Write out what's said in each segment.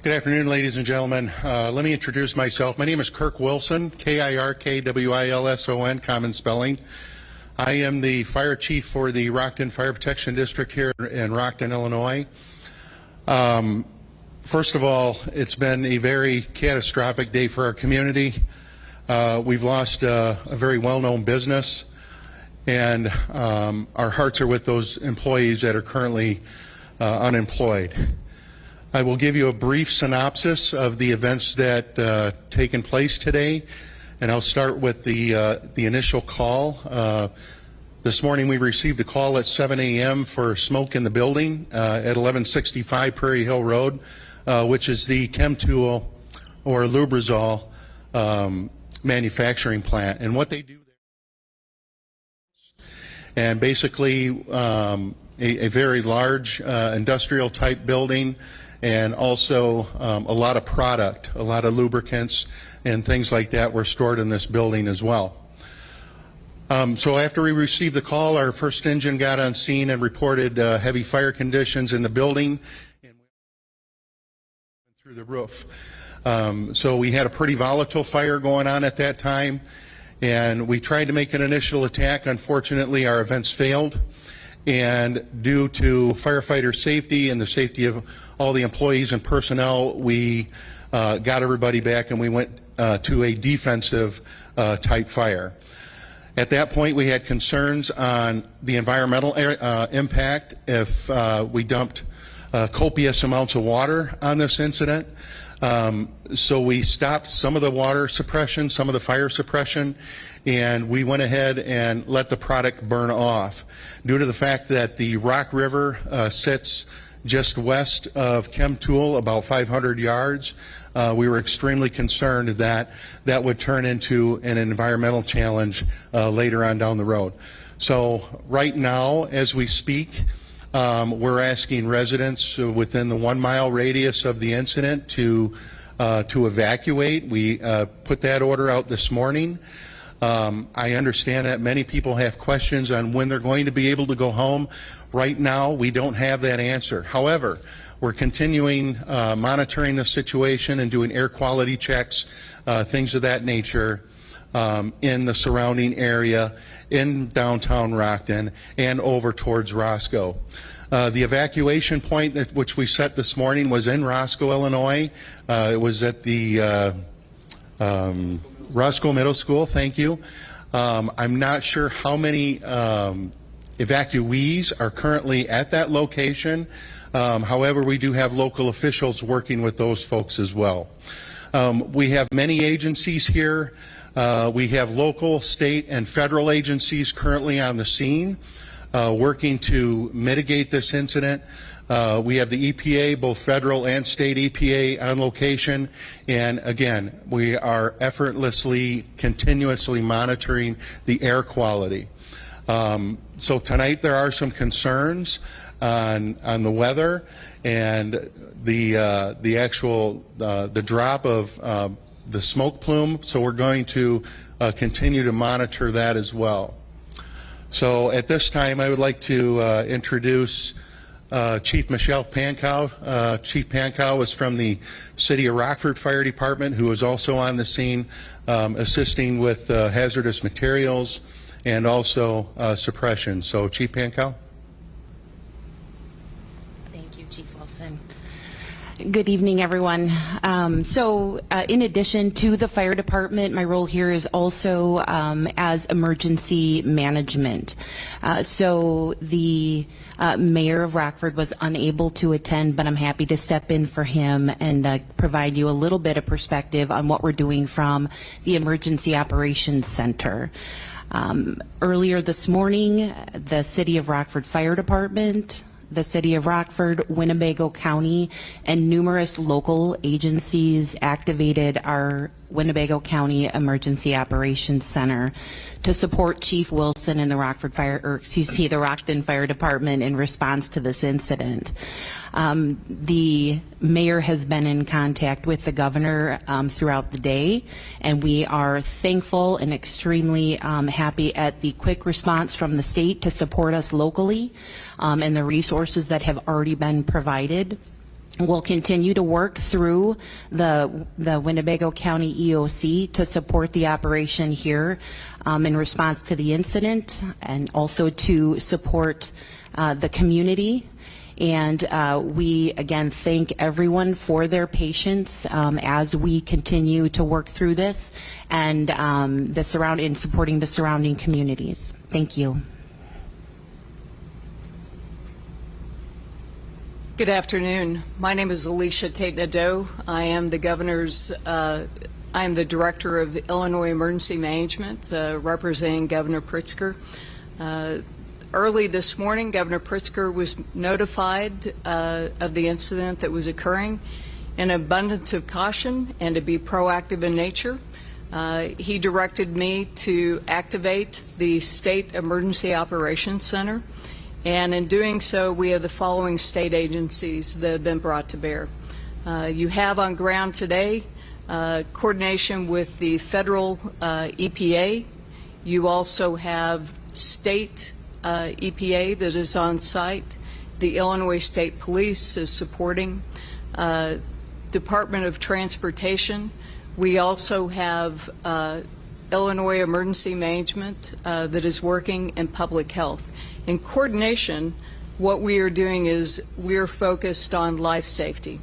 Good afternoon, ladies and gentlemen. Let me introduce myself. My name is Kirk Wilson, Kirkwilson, common spelling. I am the fire chief for the Rockton Fire Protection District here in Rockton, Illinois. First of all, it's been a very catastrophic day for our community. We've lost a very well-known business, and our hearts are with those employees that are currently unemployed. I will give you a brief synopsis of the events that taken place today, and I'll start with the initial call. This morning we received a call at 7 a.m. for smoke in the building at 1165 Prairie Hill Road, which is the Chemtool or Lubrizol manufacturing plant. And what they do there, and basically a very large industrial type building, and also a lot of product, a lot of lubricants and things like that were stored in this building as well. So after we received the call, our first engine got on scene and reported heavy fire conditions in the building and through the roof. So we had a pretty volatile fire going on at that time, and we tried to make an initial attack. Unfortunately, our events failed, and due to firefighter safety and the safety of all the employees and personnel, we got everybody back and we went to a defensive type fire. At that point, we had concerns on the environmental impact if we dumped copious amounts of water on this incident. So we stopped some of the water suppression, some of the fire suppression, and we went ahead and let the product burn off. Due to the fact that the Rock River sits just west of Chemtool, about 500 yards, we were extremely concerned that that would turn into an environmental challenge later on down the road. So right now, as we speak, we're asking residents within the 1 mile radius of the incident to evacuate. We put that order out this morning. I understand that many people have questions on when they're going to be able to go home. Right now, we don't have that answer. However, we're continuing monitoring the situation and doing air quality checks, things of that nature in the surrounding area, in downtown Rockton, and over towards Roscoe. The evacuation point which we set this morning was in Roscoe, Illinois. It was at the Roscoe Middle School, thank you. I'm not sure how many evacuees are currently at that location. However, we do have local officials working with those folks as well. We have many agencies here. We have local, state, and federal agencies currently on the scene working to mitigate this incident. We have the EPA, both federal and state EPA on location, and again, we are effortlessly, continuously monitoring the air quality. So tonight there are some concerns on the weather and the actual the drop of the smoke plume. So we're going to continue to monitor that as well. So at this time, I would like to introduce Chief Michelle Pankow. Chief Pankow is from the City of Rockford Fire Department, who is also on the scene assisting with hazardous materials and also suppression. So Chief Pankow. Thank you, Chief Wilson. Good evening, everyone. In addition to the fire department, my role here is also as emergency management. The mayor of Rockford was unable to attend, but I'm happy to step in for him and provide you a little bit of perspective on what we're doing from the Emergency Operations Center. Earlier this morning, the City of Rockford Fire Department, the City of Rockford, Winnebago County, and numerous local agencies activated our Winnebago County Emergency Operations Center to support Chief Wilson and the Rockton Fire Department in response to this incident. The mayor has been in contact with the governor throughout the day, and we are thankful and extremely happy at the quick response from the state to support us locally and the resources that have already been provided. We'll continue to work through the Winnebago County EOC to support the operation here in response to the incident, and also to support the community. And we, again, thank everyone for their patience as we continue to work through this and in supporting the surrounding communities. Thank you. Good afternoon. My name is Alicia Tate-Nadeau. I am the Director of Illinois Emergency Management, representing Governor Pritzker. Early this morning, Governor Pritzker was notified of the incident that was occurring. In abundance of caution and to be proactive in nature, he directed me to activate the State Emergency Operations Center. And in doing so, we have the following state agencies that have been brought to bear. You have on ground today coordination with the federal EPA. You also have state EPA that is on site. The Illinois State Police is supporting. Department of Transportation. We also have Illinois Emergency Management that is working in public health. In coordination, what we are doing is we're focused on life safety.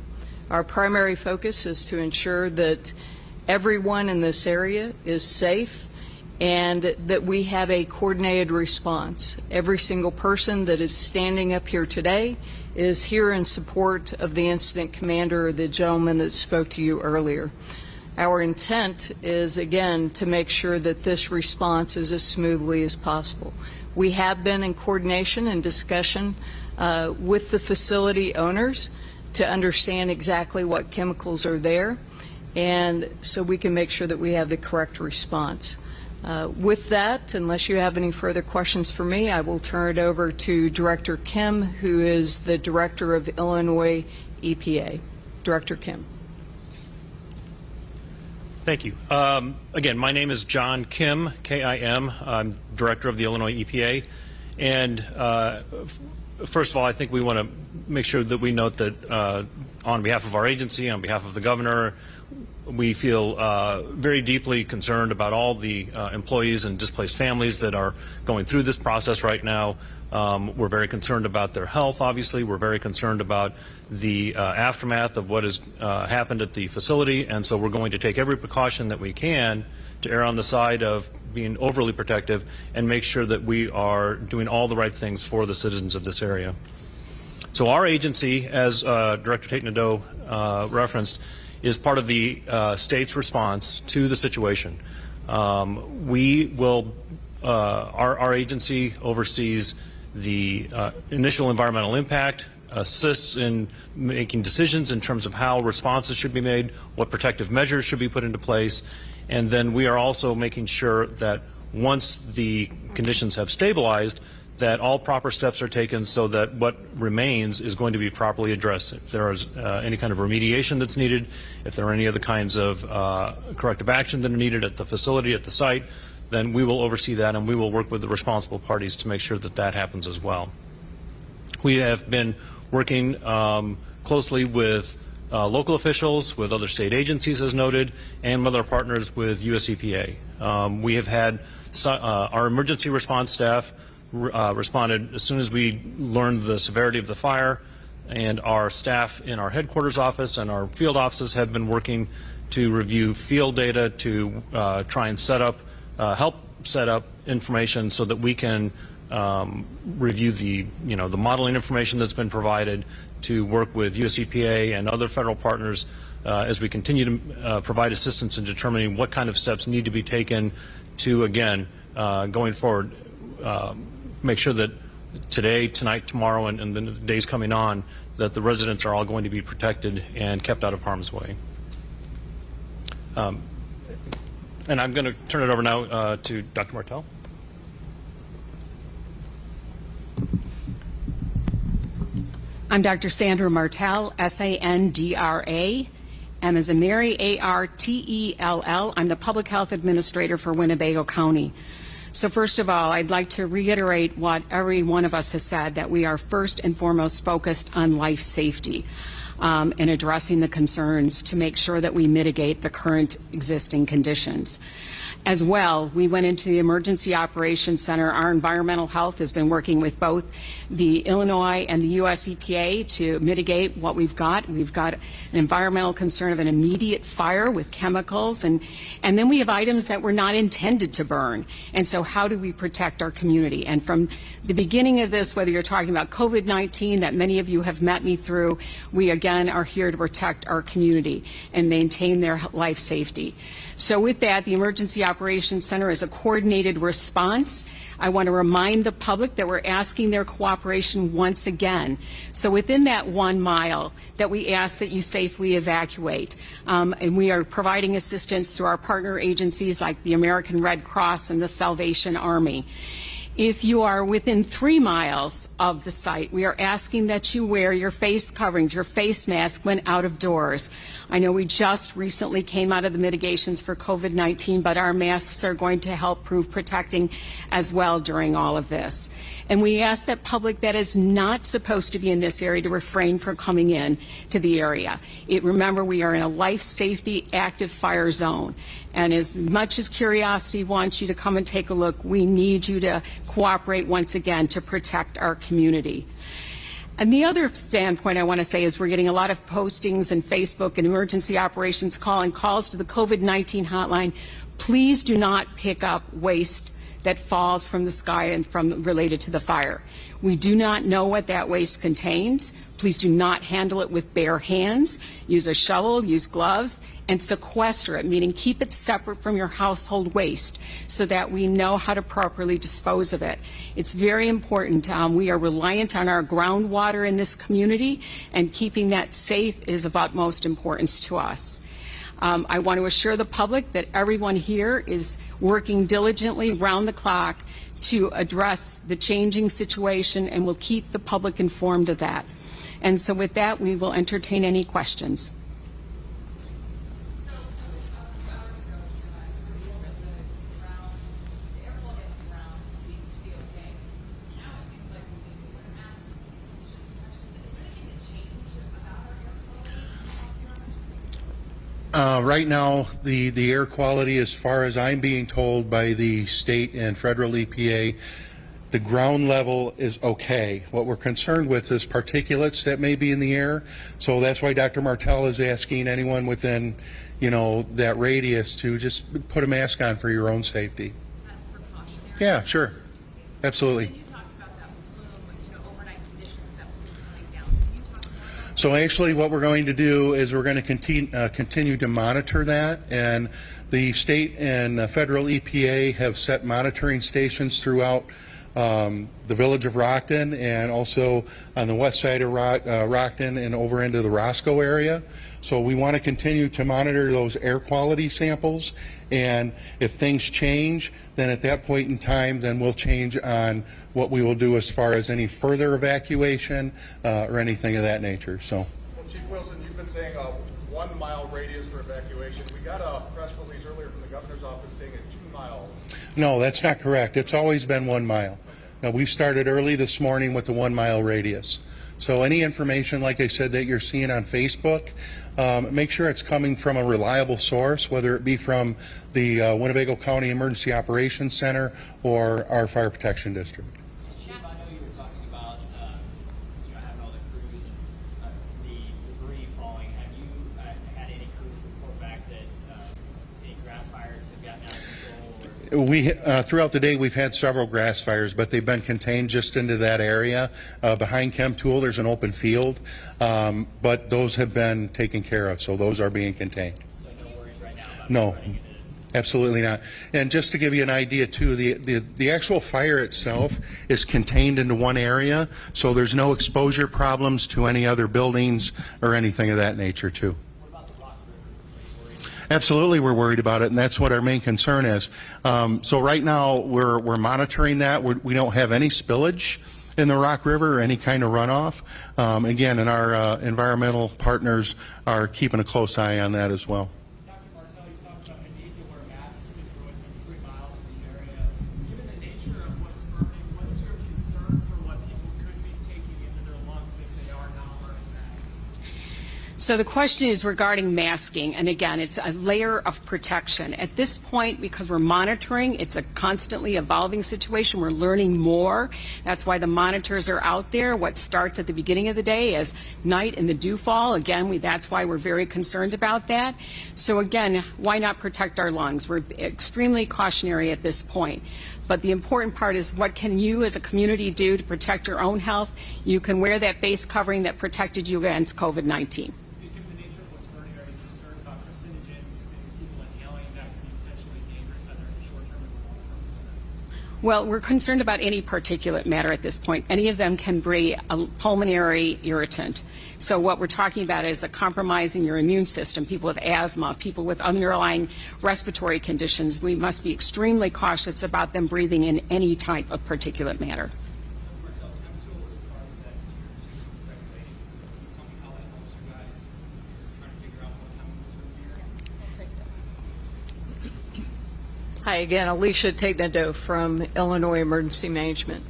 Our primary focus is to ensure that everyone in this area is safe and that we have a coordinated response. Every single person that is standing up here today is here in support of the incident commander, the gentleman that spoke to you earlier. Our intent is, again, to make sure that this response is as smoothly as possible. We have been in coordination and discussion with the facility owners to understand exactly what chemicals are there, and so we can make sure that we have the correct response. With that, unless you have any further questions for me, I will turn it over to Director Kim, who is the Director of Illinois EPA. Director Kim. Thank you. Again, my name is John Kim, K-I-M. I'm Director of the Illinois EPA. And first of all, I think we want to make sure that we note that on behalf of our agency, on behalf of the governor, we feel very deeply concerned about all the employees and displaced families that are going through this process right now. We're very concerned about their health, obviously. We're very concerned about the aftermath of what has happened at the facility, and so we're going to take every precaution that we can to err on the side of being overly protective and make sure that we are doing all the right things for the citizens of this area. So our agency, as Director Tate-Nadeau referenced, is part of the state's response to the situation. We will, our agency oversees the initial environmental impact, assists in making decisions in terms of how responses should be made, what protective measures should be put into place, and then we are also making sure that once the conditions have stabilized, that all proper steps are taken so that what remains is going to be properly addressed. If there is any kind of remediation that's needed, if there are any other kinds of corrective action that are needed at the facility, at the site, then we will oversee that and we will work with the responsible parties to make sure that that happens as well. We have been working closely with local officials, with other state agencies as noted, and with our partners with US EPA. We have had our emergency response staff responded as soon as we learned the severity of the fire, and our staff in our headquarters office and our field offices have been working to review field data to try and set up, help set up information so that we can review the modeling information that's been provided, to work with US EPA and other federal partners as we continue to provide assistance in determining what kind of steps need to be taken to, again, going forward, make sure that today, tonight, tomorrow, and the days coming on, that the residents are all going to be protected and kept out of harm's way. And I'm going to turn it over now to Dr. Martell. I'm Dr. Sandra Martell, S-A-N-D-R-A, and as a Mary, A-R-T-E-L-L. I'm the Public Health Administrator for Winnebago County. So first of all, I'd like to reiterate what every one of us has said, that we are first and foremost focused on life safety. and addressing the concerns to make sure that we mitigate the current existing conditions. As well, we went into the Emergency Operations Center. Our environmental health has been working with both the Illinois and the U.S. EPA to mitigate what we've got. We've got an environmental concern of an immediate fire with chemicals, and then we have items that were not intended to burn. And so how do we protect our community? And from the beginning of this, whether you're talking about COVID-19 that many of you have met me through, we again are here to protect our community and maintain their life safety. So with that, the Emergency Operations Center is a coordinated response. I want to remind the public that we're asking their cooperation once again. So within that 1 mile that we ask that you safely evacuate. And we are providing assistance through our partner agencies like the American Red Cross and the Salvation Army. If you are within 3 miles of the site, we are asking that you wear your face coverings, your face mask when out of doors. I know we just recently came out of the mitigations for COVID-19, but our masks are going to help prove protecting as well during all of this. And we ask that public that is not supposed to be in this area to refrain from coming in to the area. Remember, we are in a life safety active fire zone. And as much as curiosity wants you to come and take a look, we need you to cooperate once again to protect our community. And the other standpoint I want to say is we're getting a lot of postings in Facebook and emergency operations calls to the COVID-19 hotline. Please do not pick up waste that falls from the sky and related to the fire. We do not know what that waste contains. Please do not handle it with bare hands. Use a shovel, use gloves, and sequester it, meaning keep it separate from your household waste so that we know how to properly dispose of it. It's very important. We are reliant on our groundwater in this community, and keeping that safe is of utmost importance to us. I want to assure the public that everyone here is working diligently round the clock to address the changing situation, and will keep the public informed of that. And so with that, we will entertain any questions. Right now, the air quality, as far as I'm being told by the state and federal EPA, the ground level is okay. What we're concerned with is particulates that may be in the air. So that's why Dr. Martell is asking anyone within, that radius to just put a mask on for your own safety. Yeah, sure. Absolutely. So actually what we're going to do is we're going to continue to monitor that, and the state and federal EPA have set monitoring stations throughout the village of Rockton, and also on the west side of Rockton and over into the Roscoe area. So we want to continue to monitor those air quality samples, and if things change, then at that point in time, then we'll change on what we will do as far as any further evacuation or anything of that nature. So, well, Chief Wilson, you've been saying a 1 mile radius for evacuation. We got a press release earlier from the governor's office saying a 2 mile. No, that's not correct. It's always been 1 mile. Now, we started early this morning with the 1 mile radius. So any information, like I said, that you're seeing on Facebook, make sure it's coming from a reliable source, whether it be from the Winnebago County Emergency Operations Center or our Fire Protection District. Chief, I know you were talking about having all the crews and the debris falling. Have you had any crews report back that any grass fires have gotten out of control? We throughout the day we've had several grass fires, but they've been contained just into that area. Behind Chemtool there's an open field, but those have been taken care of, so those are being contained. So no worries right now about No, running into absolutely not. And just to give you an idea too, the actual fire itself is contained into one area, so there's no exposure problems to any other buildings or anything of that nature too. What about the Rock River? Are you worried? Absolutely, we're worried about it, and that's what our main concern is. So right now, we're monitoring that. We don't have any spillage in the Rock River or any kind of runoff. Again, and our environmental partners are keeping a close eye on that as well. Dr. Martell, you talked about the need to wear masks if you're within 3 miles of the area. Given the nature of what's burning, what is your concern for what people could be taking into their lungs if they are not wearing masks? So the question is regarding masking, and again, it's a layer of protection. At this point, because we're monitoring, it's a constantly evolving situation. We're learning more. That's why the monitors are out there. What starts at the beginning of the day is night and the dew fall. Again, that's why we're very concerned about that. So again, why not protect our lungs? We're extremely cautionary at this point. But the important part is, what can you as a community do to protect your own health? You can wear that face covering that protected you against COVID-19. Given the nature of what's burning, are you concerned about carcinogens, things people inhaling that can be potentially dangerous either in the short term or the long term? Well, we're concerned about any particulate matter at this point. Any of them can be a pulmonary irritant. So what we're talking about is a compromise in your immune system, people with asthma, people with underlying respiratory conditions. We must be extremely cautious about them breathing in any type of particulate matter. Marcel, Chemtool was part of that tier 2 regulations. Can you tell me how that helps you guys trying to figure out what chemicals are in the air? Hi again, Alicia Tegnado from Illinois Emergency Management.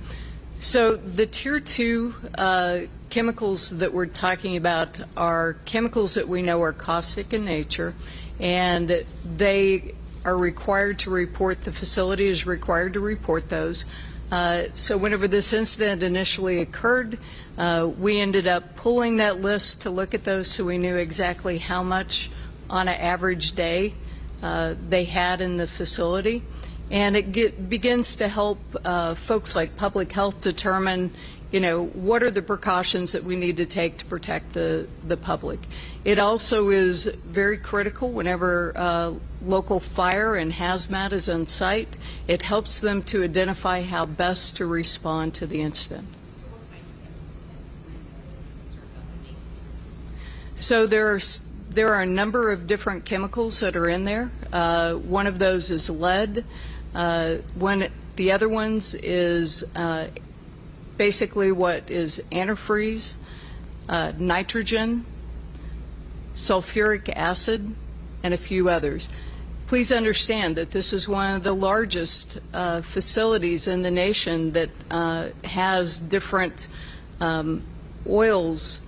So the Tier 2 chemicals that we're talking about are chemicals that we know are caustic in nature, and they are required to report, the facility is required to report those. So whenever this incident initially occurred, we ended up pulling that list to look at those so we knew exactly how much on an average day they had in the facility. And it begins to help folks like public health determine, you know, what are the precautions that we need to take to protect the public. It also is very critical whenever local fire and hazmat is on site. It helps them to identify how best to respond to the incident. So there are a number of different chemicals that are in there. One of those is lead. The other ones is basically what is antifreeze, nitrogen, sulfuric acid, and a few others. Please understand that this is one of the largest facilities in the nation that has different oils.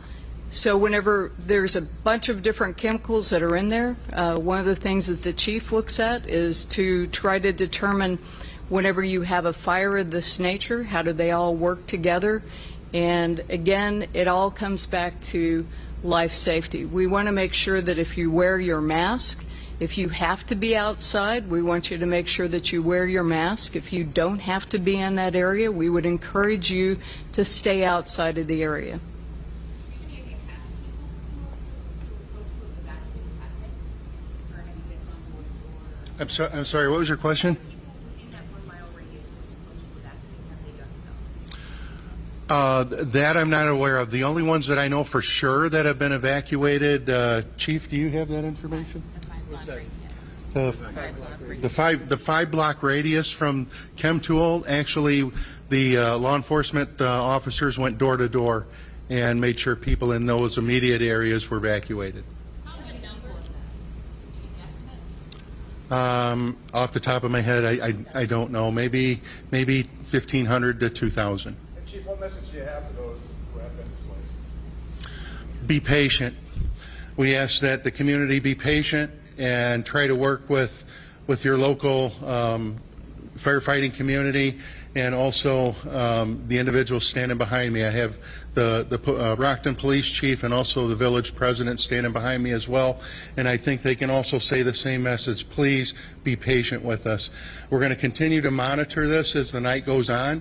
So whenever there's a bunch of different chemicals that are in there, one of the things that the chief looks at is to try to determine, whenever you have a fire of this nature, how do they all work together? And again, it all comes back to life safety. We want to make sure that if you wear your mask, if you have to be outside, we want you to make sure that you wear your mask. If you don't have to be in that area, we would encourage you to stay outside of the area. I'm sorry, what was your question? That I'm not aware of. The only ones that I know for sure that have been evacuated, Chief, do you have that information? The 5-block radius from Chemtool. Actually, the law enforcement officers went door to door and made sure people in those immediate areas were evacuated. Off the top of my head, I don't know. Maybe 1,500 to 2,000. And Chief, what message do you have to those who have been displaced? Be patient. We ask that the community be patient and try to work with your local firefighting community, and also the individuals standing behind me. I have the Rockton police chief and also the village president standing behind me as well, and I think they can also say the same message. Please be patient with us. We're going to continue to monitor this as the night goes on,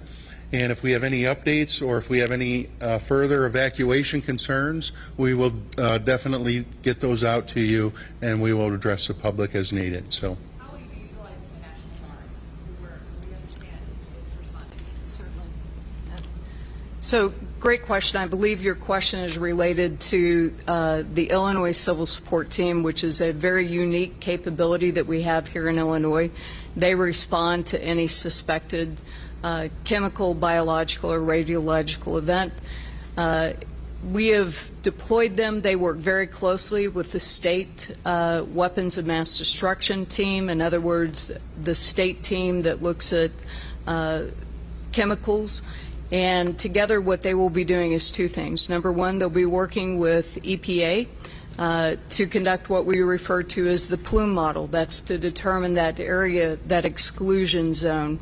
and if we have any updates or if we have any further evacuation concerns, we will definitely get those out to you, and we will address the public as needed. So. How will you be utilizing the National Guard? We understand it's responding. Certainly. So, great question. I believe your question is related to the Illinois Civil Support Team, which is a very unique capability that we have here in Illinois. They respond to any suspected chemical, biological, or radiological event. We have deployed them. They work very closely with the state weapons of mass destruction team. In other words, the state team that looks at chemicals. And together what they will be doing is two things. Number one, they'll be working with EPA to conduct what we refer to as the plume model. That's to determine that area, that exclusion zone,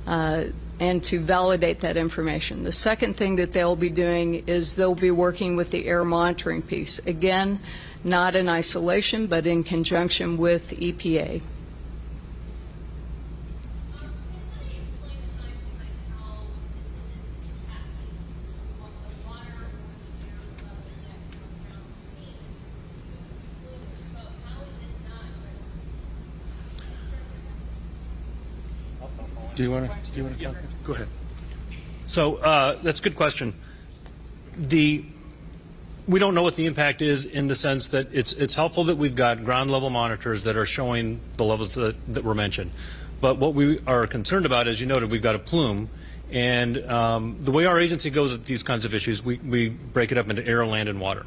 and to validate that information. The second thing that they'll be doing is they'll be working with the air monitoring piece. Again, not in isolation, but in conjunction with EPA. Do you want to comment? Go ahead. So that's a good question. We don't know what the impact is in the sense that it's helpful that we've got ground level monitors that are showing the levels that were mentioned. But what we are concerned about, as you noted, we've got a plume. And the way our agency goes at these kinds of issues, we break it up into air, land, and water.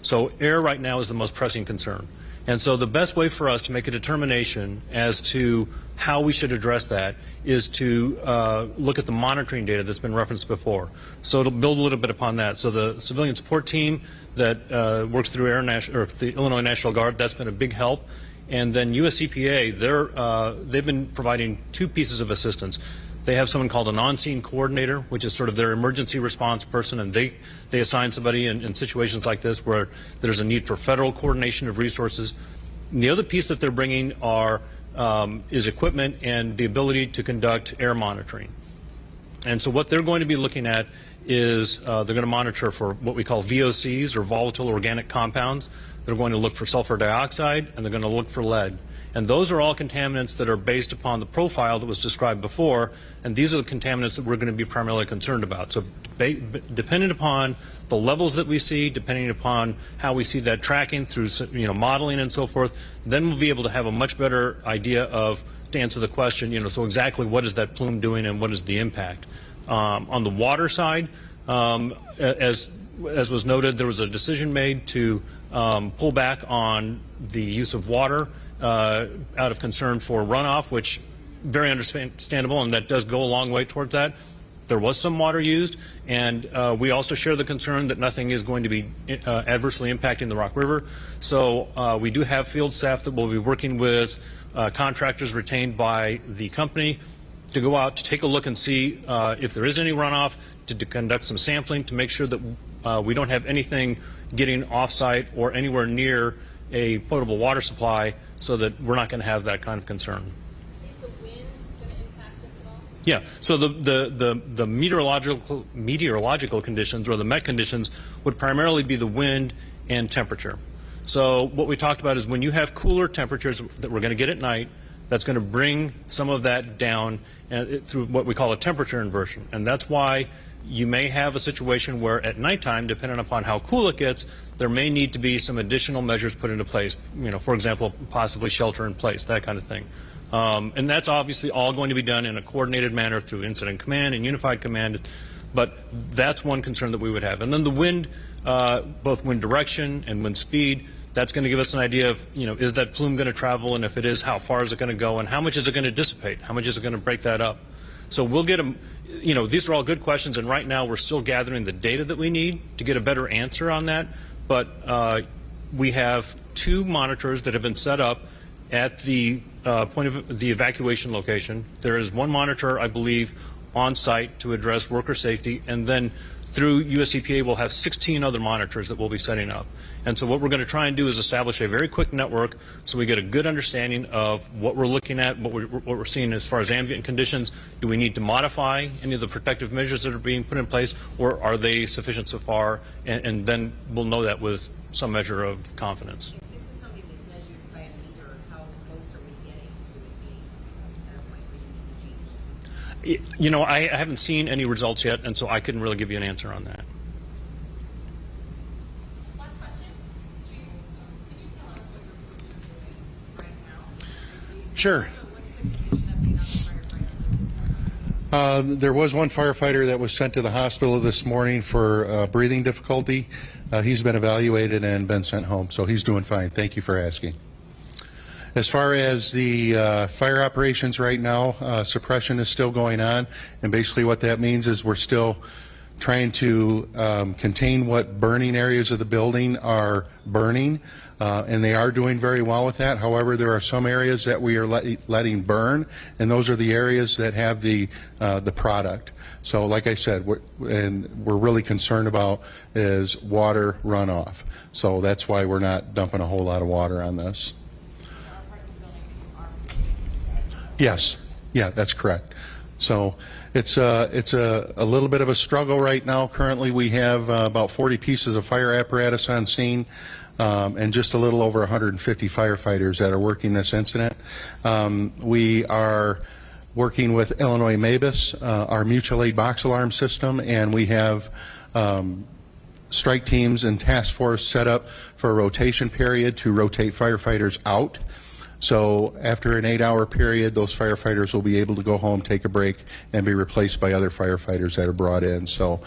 So air right now is the most pressing concern. And so the best way for us to make a determination as to how we should address that is to look at the monitoring data that's been referenced before. So it'll build a little bit upon that. So the civilian support team that works through the Illinois National Guard, that's been a big help. And then US EPA, they've been providing two pieces of assistance. They have someone called an on-scene coordinator, which is sort of their emergency response person, and they assign somebody in situations like this where there's a need for federal coordination of resources. And the other piece that they're bringing is equipment and the ability to conduct air monitoring. And so what they're going to be looking at is they're going to monitor for what we call VOCs, or volatile organic compounds. They're going to look for sulfur dioxide, and they're going to look for lead. And those are all contaminants that are based upon the profile that was described before, and these are the contaminants that we're going to be primarily concerned about. So dependent upon the levels that we see, depending upon how we see that tracking through modeling and so forth, then we'll be able to have a much better idea of, to answer the question, so exactly what is that plume doing and what is the impact. On the water side, as was noted, there was a decision made to pull back on the use of water out of concern for runoff, which very understandable, and that does go a long way towards that. There was some water used, and we also share the concern that nothing is going to be adversely impacting the Rock River. So we do have field staff that will be working with contractors retained by the company to go out to take a look and see if there is any runoff, to conduct some sampling to make sure that we don't have anything getting off-site or anywhere near a potable water supply, so that we're not going to have that kind of concern. Is the wind going to impact this at all? Yeah, so the meteorological conditions, or the MET conditions, would primarily be the wind and temperature. So what we talked about is when you have cooler temperatures that we're going to get at night, that's going to bring some of that down through what we call a temperature inversion. And that's why you may have a situation where at nighttime, depending upon how cool it gets, there may need to be some additional measures put into place. For example, possibly shelter in place, that kind of thing. And that's obviously all going to be done in a coordinated manner through incident command and unified command. But that's one concern that we would have. And then the wind, both wind direction and wind speed, that's going to give us an idea of, is that plume going to travel, and if it is, how far is it going to go, and how much is it going to dissipate? How much is it going to break that up? So we'll get them. These are all good questions, and right now we're still gathering the data that we need to get a better answer on that. But we have two monitors that have been set up at the point of the evacuation location. There is one monitor, I believe, on site to address worker safety, and then through US EPA we'll have 16 other monitors that we'll be setting up. And so what we're going to try and do is establish a very quick network so we get a good understanding of what we're looking at, what we're seeing as far as ambient conditions. Do we need to modify any of the protective measures that are being put in place, or are they sufficient so far? And then we'll know that with some measure of confidence. If this is something that's measured by a meter, how close are we getting to it being at a point where you need to change? I haven't seen any results yet, and so I couldn't really give you an answer on that. Last question. Chief, can you tell us what your crews are doing right now? Sure. So what's the condition update on the firefighter? There was one firefighter that was sent to the hospital this morning for breathing difficulty. He's been evaluated and been sent home, so he's doing fine. Thank you for asking. As far as the fire operations right now, suppression is still going on, and basically what that means is we're still trying to contain what burning areas of the building are burning, and they are doing very well with that. However, there are some areas that we are letting burn, and those are the areas that have the product. So like I said, we're really concerned about is water runoff. So that's why we're not dumping a whole lot of water on this. Yes, yeah, that's correct. So it's a little bit of a struggle right now. Currently, we have about 40 pieces of fire apparatus on scene, and just a little over 150 firefighters that are working this incident. We are working with Illinois MABUS, our mutual aid box alarm system, and we have strike teams and task force set up for a rotation period to rotate firefighters out. So after an 8-hour period, those firefighters will be able to go home, take a break, and be replaced by other firefighters that are brought in. So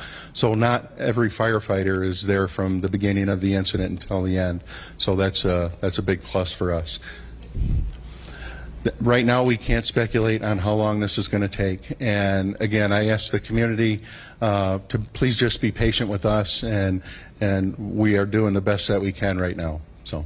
not every firefighter is there from the beginning of the incident until the end. So that's a big plus for us. Right now, we can't speculate on how long this is going to take. And again, I ask the community to please just be patient with us, and we are doing the best that we can right now. So.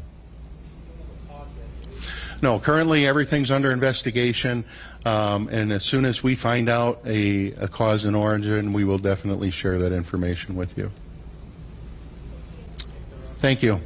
No, currently everything's under investigation, and as soon as we find out a cause and origin, we will definitely share that information with you. Thank you.